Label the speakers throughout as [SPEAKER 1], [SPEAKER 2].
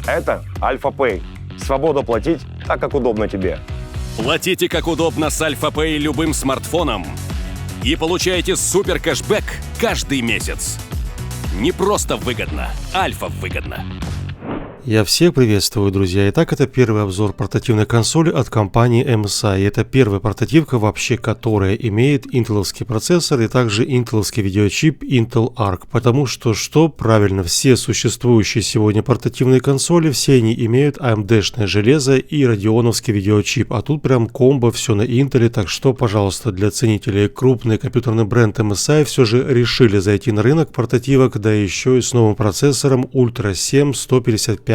[SPEAKER 1] Это Альфа Pay. Свобода платить так, как удобно тебе.
[SPEAKER 2] Платите как удобно с Альфа Pay любым смартфоном и получаете супер кэшбэк каждый месяц. Не просто выгодно, Альфа выгодно.
[SPEAKER 3] Я всех приветствую, друзья. Итак, это первый обзор портативной консоли от компании MSI. И это первая портативка вообще, которая имеет интеловский процессор и также интеловский видеочип Intel Arc. Потому что правильно, все существующие сегодня портативные консоли, все они имеют AMD-шное железо и радионовский видеочип. А тут прям комбо, все на Intel. Так что, пожалуйста, для ценителей крупный компьютерный бренд MSI все же решили зайти на рынок портативок, да еще и с новым процессором Ultra 7 155H.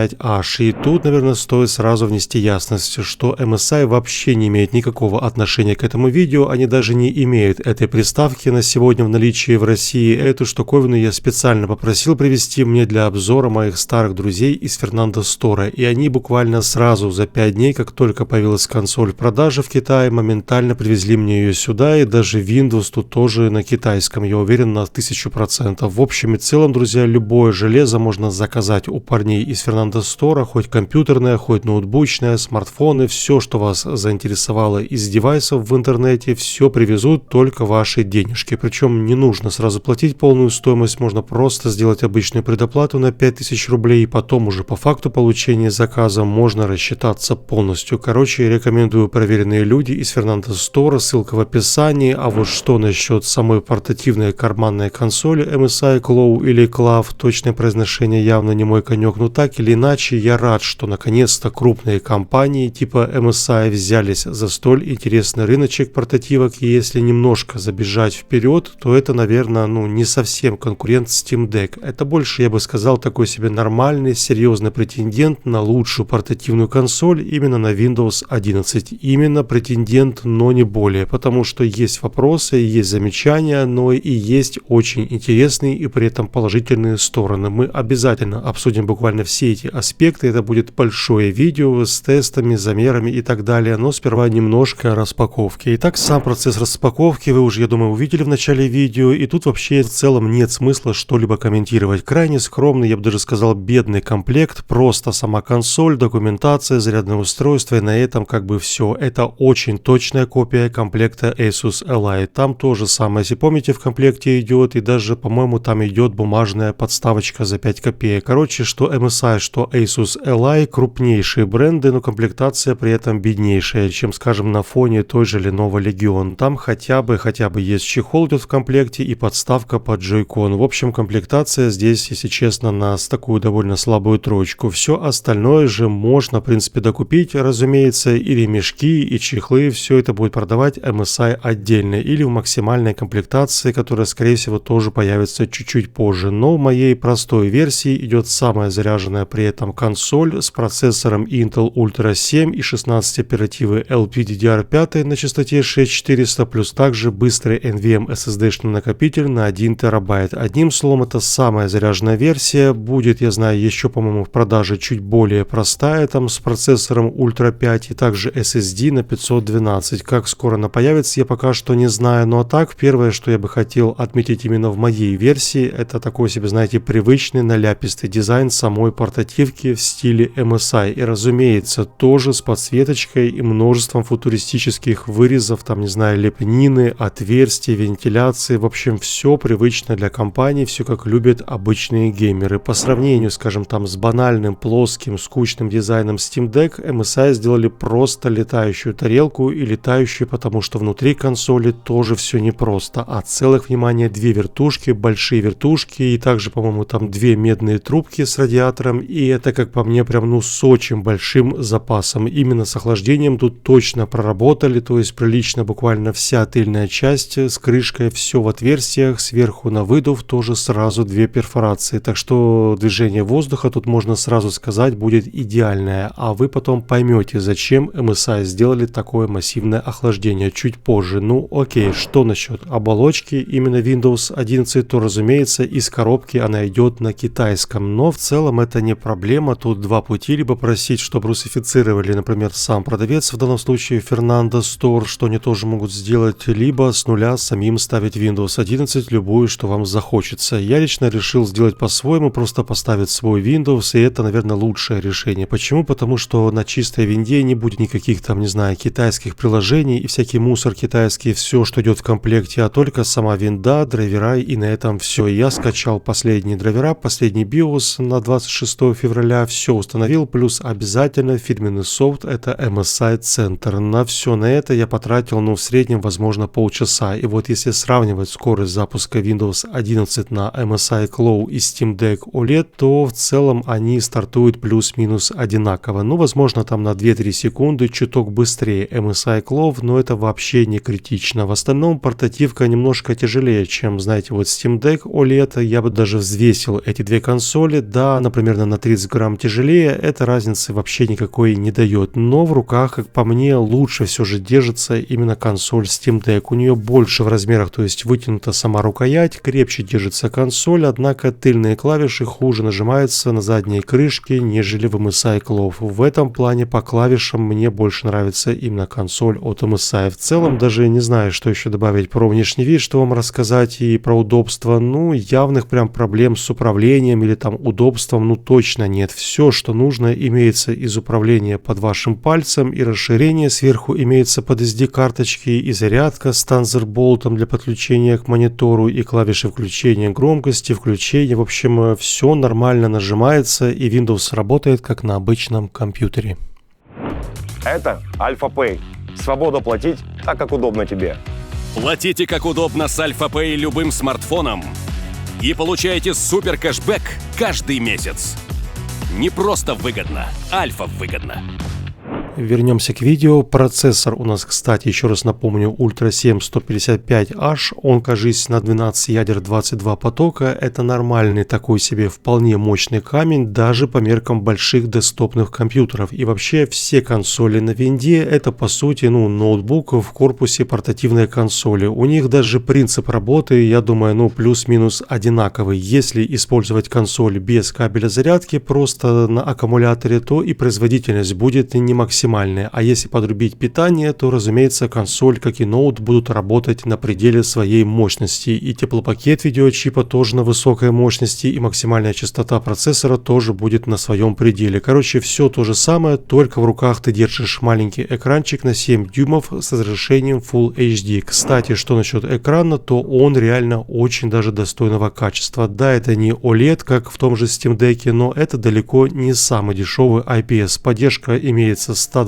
[SPEAKER 3] И тут, наверное, стоит сразу внести ясность, что MSI вообще не имеет никакого отношения к этому видео, они даже не имеют этой приставки на сегодня в наличии в России. Эту штуковину я специально попросил привезти мне для обзора моих старых друзей из Fernando Store, и они буквально сразу за 5 дней, как только появилась консоль в продаже в Китае, моментально привезли мне ее сюда, и даже Windows тут тоже на китайском, я уверен, на 1000%. В общем и целом, друзья, любое железо можно заказать у парней из Fernando Store, хоть компьютерная, хоть ноутбучная, смартфоны, все, что вас заинтересовало из девайсов в интернете, все привезут, только ваши денежки. Причем не нужно сразу платить полную стоимость, можно просто сделать обычную предоплату на 5000 рублей, и потом уже по факту получения заказа можно рассчитаться полностью. Короче, рекомендую проверенные люди из Fernando Store, ссылка в описании. А вот что насчет самой портативной карманной консоли MSI Claw или Clav, точное произношение явно не мой конек, но так или иначе, я рад, что наконец-то крупные компании типа MSI взялись за столь интересный рыночек портативок, и если немножко забежать вперед, то это, наверное, не совсем конкурент Steam Deck. Это больше, я бы сказал, такой себе нормальный, серьезный претендент на лучшую портативную консоль именно на Windows 11. Именно претендент, но не более, потому что есть вопросы, есть замечания, но и есть очень интересные и при этом положительные стороны. Мы обязательно обсудим буквально все эти аспекты. Это будет большое видео с тестами, замерами и так далее, но сперва немножко распаковки. Итак, сам процесс распаковки вы уже, я думаю, увидели в начале видео, и тут вообще в целом нет смысла что-либо комментировать. Крайне скромный, я бы даже сказал, бедный комплект, просто сама консоль, документация, зарядное устройство, и на этом как бы все. Это очень точная копия комплекта Asus Ally. Там тоже самое, если помните, в комплекте идет, и даже, по-моему, там идет бумажная подставочка за 5 копеек. Короче, что MSI, что Asus Ally крупнейшие бренды, но комплектация при этом беднейшая, чем, скажем, на фоне той же Lenovo Legion. Там хотя бы есть чехол идет в комплекте и подставка под Joy-Con. В общем, комплектация здесь, если честно, на такую довольно слабую троечку. Все остальное же можно, в принципе, докупить, разумеется, и ремешки, и чехлы, все это будет продавать MSI отдельно или в максимальной комплектации, которая, скорее всего, тоже появится чуть-чуть позже. Но в моей простой версии идет самая заряженная при этом консоль с процессором Intel Ultra 7 и 16 оперативы LPDDR5 на частоте 6400, плюс также быстрый NVMe SSD-шный накопитель на 1 терабайт. Одним словом, это самая заряженная версия. Будет, я знаю, еще, по-моему, в продаже чуть более простая, там с процессором Ultra 5 и также SSD на 512. Как скоро она появится, я пока что не знаю. Ну а так, первое, что я бы хотел отметить именно в моей версии, это такой себе, знаете, привычный наляпистый дизайн самой портативки в стиле MSI. И, разумеется, тоже с подсветочкой и множеством футуристических вырезов, там, не знаю, лепнины, отверстий, вентиляции. В общем, все привычно для компании, все как любят обычные геймеры. По сравнению, скажем, там с банальным, плоским, скучным дизайном Steam Deck, MSI сделали просто летающую тарелку, и летающую, потому что внутри консоли тоже все непросто, а целых, внимание, 2 вертушки, большие вертушки, и также, по-моему, там 2 медные трубки с радиатором, и это, как по мне, прям, с очень большим запасом. Именно с охлаждением тут точно проработали, то есть прилично буквально вся тыльная часть с крышкой, все в отверстиях, сверху на выдув тоже сразу 2 перфорации, так что движение воздуха тут, можно сразу сказать, будет идеальное, а вы потом поймете, зачем MSI сделали такое массивное охлаждение чуть позже. Ну окей, что насчет оболочки именно Windows 11, то, разумеется, из коробки она идет на китайском, но в целом это не проблема. Тут два пути: либо просить, чтобы русифицировали, например, сам продавец, в данном случае Fernando Store, что они тоже могут сделать, либо с нуля самим ставить Windows 11, любую, что вам захочется. Я лично решил сделать по-своему, просто поставить свой Windows, и это, наверное, лучшее решение. Почему? Потому что на чистой винде не будет никаких там, не знаю, китайских приложений и всякий мусор китайский, все, что идет в комплекте, а только сама винда, драйвера, и на этом все. Я скачал последние драйвера, последний BIOS на 26 февраля, все установил, плюс обязательно фирменный софт, это MSI Center. На все на это я потратил, в среднем, возможно, полчаса. И вот если сравнивать скорость запуска Windows 11 на MSI Claw и Steam Deck OLED, то в целом они стартуют плюс-минус одинаково. Возможно, там на 2-3 секунды чуток быстрее MSI Claw, но это вообще не критично. В остальном портативка немножко тяжелее, чем, знаете, вот Steam Deck OLED. Я бы даже взвесил эти две консоли. Да, она примерно на 30 грамм тяжелее, это разницы вообще никакой не дает. Но в руках, как по мне, лучше все же держится именно консоль Steam Deck. У нее больше в размерах, то есть вытянута сама рукоять, крепче держится консоль, однако тыльные клавиши хуже нажимаются на задней крышке, нежели в MSI Claw. В этом плане по клавишам мне больше нравится именно консоль от MSI. В целом даже не знаю, что еще добавить про внешний вид, что вам рассказать и про удобство. Явных прям проблем с управлением или там удобством, точно нет. Все, что нужно, имеется из управления под вашим пальцем, и расширение сверху имеется под SD-карточки, и зарядка с Thunderbolt для подключения к монитору, и клавиши включения громкости, включения. В общем, все нормально нажимается, и Windows работает как на обычном компьютере.
[SPEAKER 1] Это Альфа Pay. Свобода платить так, как удобно тебе.
[SPEAKER 2] Платите как удобно с Альфа Pay любым смартфоном и получаете супер кэшбэк каждый месяц. Не просто выгодно, Альфа выгодно.
[SPEAKER 3] Вернемся к видео. Процессор у нас, кстати, еще раз напомню, Ultra 7 155H. Он, кажется, на 12 ядер 22 потока. Это нормальный такой себе вполне мощный камень, даже по меркам больших десктопных компьютеров. И вообще все консоли на винде это по сути ноутбук в корпусе портативной консоли. У них даже принцип работы, я думаю, плюс-минус одинаковый. Если использовать консоль без кабеля зарядки, просто на аккумуляторе, то и производительность будет не максимальная. А если подрубить питание, то, разумеется, консоль, как и ноут, будут работать на пределе своей мощности. И теплопакет видеочипа тоже на высокой мощности, и максимальная частота процессора тоже будет на своем пределе. Короче, все то же самое, только в руках ты держишь маленький экранчик на 7 дюймов с разрешением Full HD. Кстати, что насчет экрана, то он реально очень даже достойного качества. Да, это не OLED, как в том же Steam Deck, но это далеко не самый дешевый IPS. Поддержка имеется 120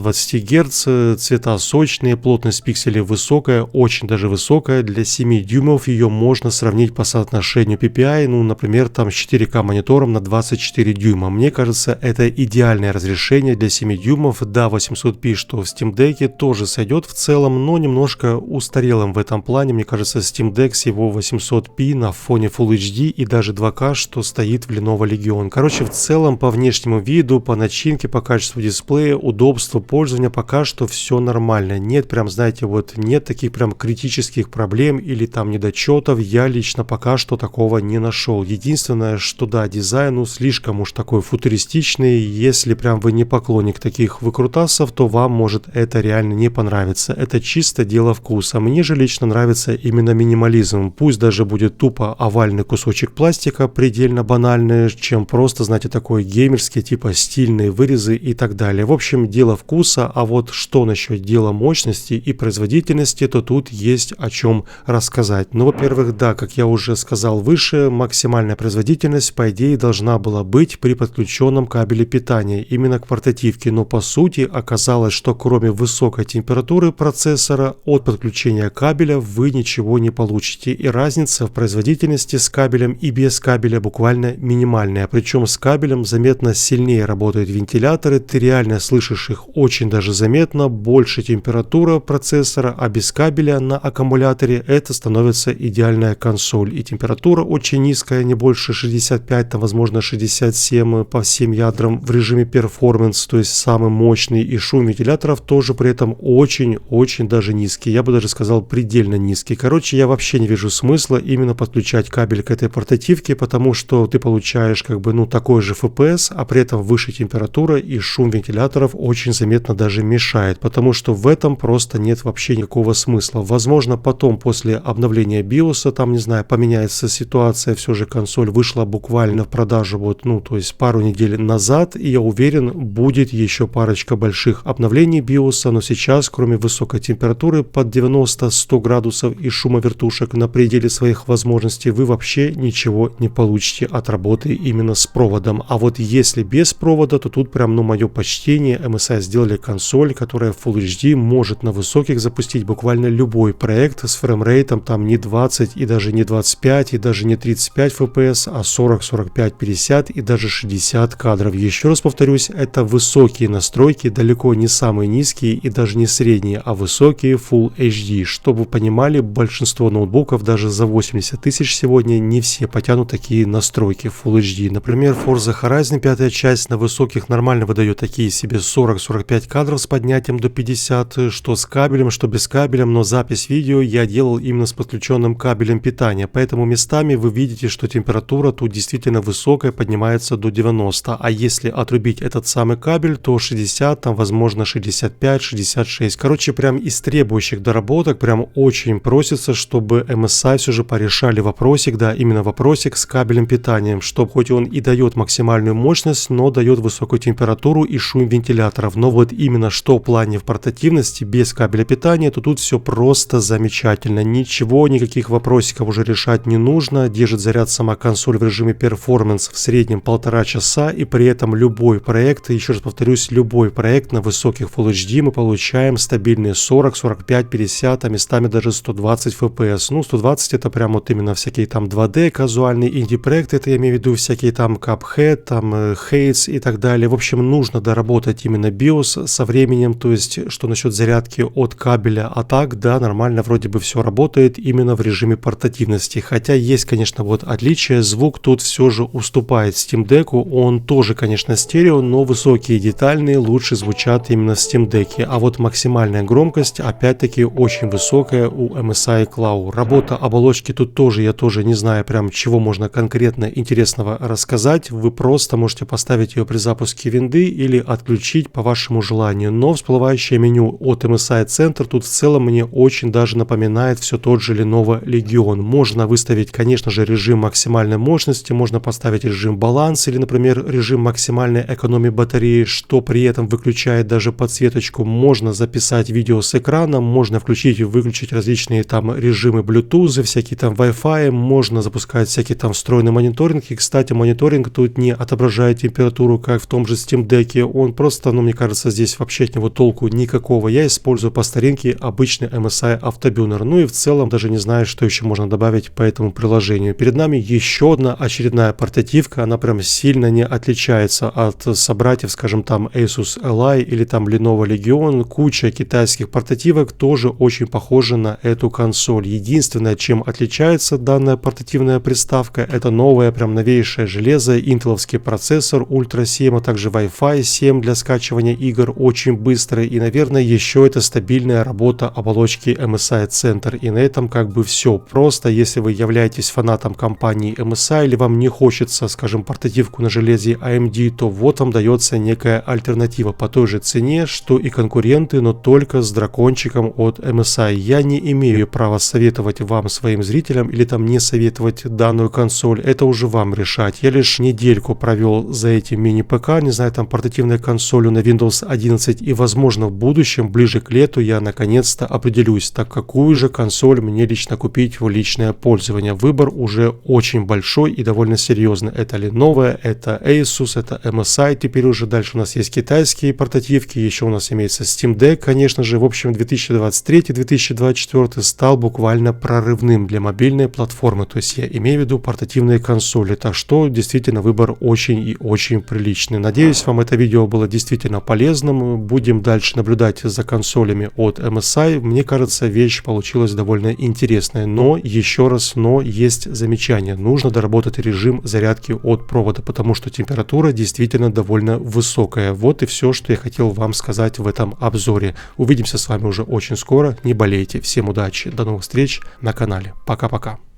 [SPEAKER 3] Гц, цвета сочные, плотность пикселей высокая, очень даже высокая. Для 7 дюймов ее можно сравнить по соотношению PPI, например, там с 4К монитором на 24 дюйма. Мне кажется, это идеальное разрешение для 7 дюймов. Да, 800p, что в Steam Deck, тоже сойдет в целом, но немножко устарелым в этом плане. Мне кажется, Steam Deck с его 800p на фоне Full HD и даже 2К, что стоит в Lenovo Legion. Короче, в целом по внешнему виду, по начинке, по качеству дисплея, удобству пользования пока что все нормально. Нет прям, знаете, нет таких прям критических проблем или там недочетов. Я лично пока что такого не нашел. Единственное, что да, дизайн слишком уж такой футуристичный. Если прям вы не поклонник таких выкрутасов, то вам может это реально не понравиться. Это чисто дело вкуса. Мне же лично нравится именно минимализм. Пусть даже будет тупо овальный кусочек пластика, предельно банальный, чем просто, знаете, такой геймерский, типа стильные вырезы и так далее. В общем, дело вкуса. А вот что насчет дела мощности и производительности, то тут есть о чем рассказать. Во-первых, да, как я уже сказал выше, максимальная производительность, по идее, должна была быть при подключенном кабеле питания именно к портативке, но по сути оказалось, что кроме высокой температуры процессора от подключения кабеля вы ничего не получите, и разница в производительности с кабелем и без кабеля буквально минимальная, причем с кабелем заметно сильнее работают вентиляторы, ты реально слышишь их очень даже заметно, больше температура процессора, а без кабеля на аккумуляторе это становится идеальная консоль. И температура очень низкая, не больше 65, там, возможно 67 по всем ядрам в режиме Performance, то есть самый мощный, и шум вентиляторов тоже при этом очень-очень даже низкий. Я бы даже сказал предельно низкий. Короче, я вообще не вижу смысла именно подключать кабель к этой портативке, потому что ты получаешь как бы такой же FPS, а при этом выше температура и шум вентиляторов очень заметно даже мешает, потому что в этом просто нет вообще никакого смысла. Возможно, потом после обновления BIOS, там, не знаю, поменяется ситуация, все же консоль вышла буквально в продажу вот, то есть пару недель назад, и я уверен, будет еще парочка больших обновлений BIOS, но сейчас, кроме высокой температуры под 90-100 градусов и шума вертушек на пределе своих возможностей, вы вообще ничего не получите от работы именно с проводом. А вот если без провода, то тут прям, мое почтение, MSI сделали консоль, которая в Full HD может на высоких запустить буквально любой проект с фреймрейтом там не 20 и даже не 25 и даже не 35 FPS, а 40, 45, 50 и даже 60 кадров. Еще раз повторюсь, это высокие настройки, далеко не самые низкие и даже не средние, а высокие Full HD. Чтобы вы понимали, большинство ноутбуков даже за 80 тысяч сегодня не все потянут такие настройки Full HD. Например, Forza Horizon 5 часть на высоких нормально выдает такие себе 40-45 кадров с поднятием до 50, что с кабелем, что без кабеля, но запись видео я делал именно с подключенным кабелем питания, поэтому местами вы видите, что температура тут действительно высокая, поднимается до 90, а если отрубить этот самый кабель, то 60, там возможно 65, 66. Короче, прям из требующих доработок прям очень просится, чтобы MSI все же порешали вопросик, да, именно вопросик с кабелем питания, чтобы хоть он и дает максимальную мощность, но дает высокую температуру и шум вентиляторов. Но вот именно что в плане в портативности без кабеля питания, то тут все просто замечательно. Ничего, никаких вопросиков уже решать не нужно. Держит заряд сама консоль в режиме Performance в среднем 1,5 часа, и при этом любой проект, еще раз повторюсь, любой проект на высоких Full HD мы получаем стабильные 40, 45, 50, а местами даже 120 FPS. 120 это прям вот именно всякие там 2D казуальные инди-проекты, это я имею в виду всякие там Cuphead, там Hades и так далее. В общем, нужно доработать именно BIOS со временем, то есть, что насчет зарядки от кабеля, а так, да, нормально вроде бы все работает именно в режиме портативности. Хотя есть, конечно, вот отличие, звук тут все же уступает Steam Deck, он тоже, конечно, стерео, но высокие детальные лучше звучат именно в Steam Deck, а вот максимальная громкость, опять-таки, очень высокая у MSI Cloud. Работа оболочки тут тоже, я тоже не знаю прям чего можно конкретно интересного рассказать, вы просто можете поставить ее при запуске винды или отключить по вашему желанию, но всплывающее меню от MSI Center тут в целом мне очень даже напоминает все тот же Lenovo Legion. Можно выставить, конечно же, режим максимальной мощности, можно поставить режим баланс или, например, режим максимальной экономии батареи, что при этом выключает даже подсветочку. Можно записать видео с экраном, можно включить и выключить различные там режимы Bluetooth, всякие там Wi-Fi, можно запускать всякие там встроенный мониторинг. И, кстати, мониторинг тут не отображает температуру, как в том же Steam Deck, он просто, мне кажется, здесь вообще от него толку никакого. Я использую по старинке обычный MSI Afterburner. И в целом даже не знаю, что еще можно добавить по этому приложению. Перед нами еще одна очередная портативка, она прям сильно не отличается от собратьев, скажем там Asus Ally или там Lenovo Legion. Куча китайских портативок тоже очень похожа на эту консоль. Единственное, чем отличается данная портативная приставка, это новое прям новейшее железо, интеловский процессор Ultra 7, а также Wi-Fi 7 для скачивания игр очень быстрый, и, наверное, еще это стабильная работа оболочки MSI Center. И на этом как бы все. Просто если вы являетесь фанатом компании MSI или вам не хочется, скажем, портативку на железе AMD, то вот вам дается некая альтернатива по той же цене, что и конкуренты, но только с дракончиком от MSI. Я не имею права советовать вам, своим зрителям, или там не советовать данную консоль, это уже вам решать. Я лишь недельку провел за этим мини-ПК, не знаю, там портативной консолью на Windows 11, и возможно в будущем, ближе к лету, я наконец-то определюсь, так какую же консоль мне лично купить в личное пользование. Выбор уже очень большой и довольно серьезный. Это Lenovo, это Asus, это MSI, теперь уже дальше у нас есть китайские портативки, еще у нас имеется Steam Deck, конечно же. В общем, 2023-2024 стал буквально прорывным для мобильной платформы, то есть я имею в виду портативные консоли, так что действительно выбор очень и очень приличный. Надеюсь, вам это видео было действительно полезно. полезным. Будем дальше наблюдать за консолями от MSI. Мне кажется, вещь получилась довольно интересная. Но, еще раз, но есть замечание. Нужно доработать режим зарядки от провода, потому что температура действительно довольно высокая. Вот и все, что я хотел вам сказать в этом обзоре. Увидимся с вами уже очень скоро. Не болейте. Всем удачи. До новых встреч на канале. Пока-пока.